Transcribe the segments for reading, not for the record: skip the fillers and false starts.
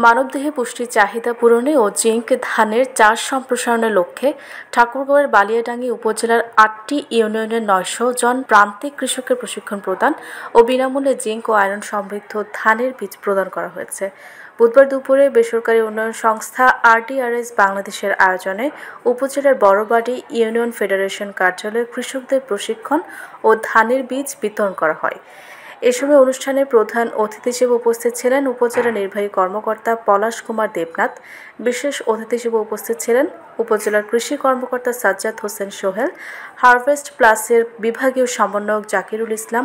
মানবদেহে পুষ্টির চাহিদা পূরণে ও জিঙ্ক ধানের চাষ সম্প্রসারণের লক্ষ্যে ঠাকুরগাঁওয়ের বালিয়াডাঙ্গি উপজেলার ৮টি ইউনিয়নের ৯০০ জন প্রান্তিক কৃষকের প্রশিক্ষণ প্রদান ও বিনামূল্যে জিঙ্ক ও আয়রন সমৃদ্ধ ধানের বীজ প্রদান করা হয়েছে। বুধবার দুপুরে বেসরকারি উন্নয়ন সংস্থা RDRS বাংলাদেশের আয়োজনে উপজেলার বড়বাড়ি ইউনিয়ন ফেডারেশন কার্যালয়ে কৃষকদের প্রশিক্ষণ ও ধানের বীজ বিতরণ করা হয়। এ সময় অনুষ্ঠানে প্রধান অতিথি হিসেবে উপস্থিত ছিলেন উপজেলা নির্বাহী কর্মকর্তা পলাশ কুমার দেবনাথ। বিশেষ অতিথি হিসেবে উপস্থিত ছিলেন উপজেলার কৃষি কর্মকর্তা সাজ্জাদ হোসেন সোহেল, হারভেস্ট প্লাসের বিভাগীয় সমন্বয়ক জাকিরুল ইসলাম,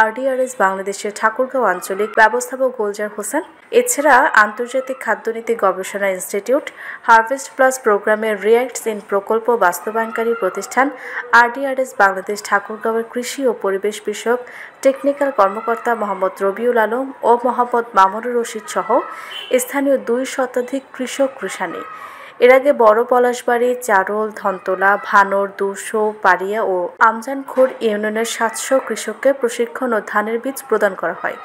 RDRS বাংলাদেশের ঠাকুরগাঁও আঞ্চলিক ব্যবস্থাপক গোলজার হোসেন। এছাড়া আন্তর্জাতিক খাদ্যনীতি গবেষণা ইনস্টিটিউট, হারভেস্ট প্লাস প্রোগ্রামের রিয়্যাক্টস ইন প্রকল্প বাস্তবায়নকারী প্রতিষ্ঠান RDRS বাংলাদেশ ঠাকুরগাঁওয়ের কৃষি ও পরিবেশ বিষয়ক টেকনিক্যাল কর্মকর্তা মোহাম্মদ রবিউল আলম ও মোহাম্মদ মামুনুর রশিদ সহ স্থানীয় ২ শতাধিক কৃষক কৃষানী। এর আগে বড় পলাশবাড়ি, চারোল, ধনতলা, ভানোর, দুশো, পাড়িয়া ও আমজানখোর ইউনিয়নের ৭০০ কৃষককে প্রশিক্ষণ ও ধানের বীজ প্রদান করা হয়।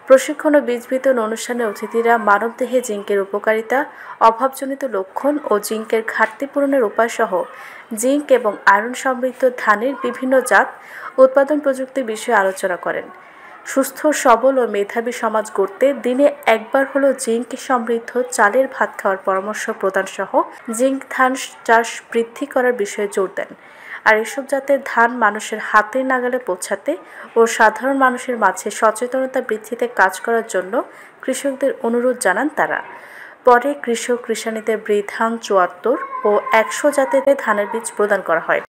প্রশিক্ষণ ও বীজ বিতরণ অনুষ্ঠানে অতিথিরা মানবদেহে জিঙ্কের উপকারিতা, অভাবজনিত লক্ষণ ও জিঙ্কের ঘাটতি পূরণের উপায়সহ জিঙ্ক এবং আয়রন সমৃদ্ধ ধানের বিভিন্ন জাত উৎপাদন প্রযুক্তি বিষয়ে আলোচনা করেন। সুস্থ, সবল ও মেধাবী সমাজ গড়তে দিনে একবার হলেও জিঙ্ক সমৃদ্ধ চালের ভাত খাওয়ার পরামর্শ প্রদান সহ জিঙ্ক ধান চাষ বৃদ্ধি করার বিষয়ে জোর দেন। আর এসব জাতের ধান মানুষের হাতের নাগালে পৌঁছাতে ও সাধারণ মানুষের মাঝে সচেতনতা বৃদ্ধিতে কাজ করার জন্য কৃষকদের অনুরোধ জানান তারা। পরে কৃষক কৃষানীদের বৃদ্ধান ৭৪ ও ১০০ জাতের ধানের বীজ প্রদান করা হয়।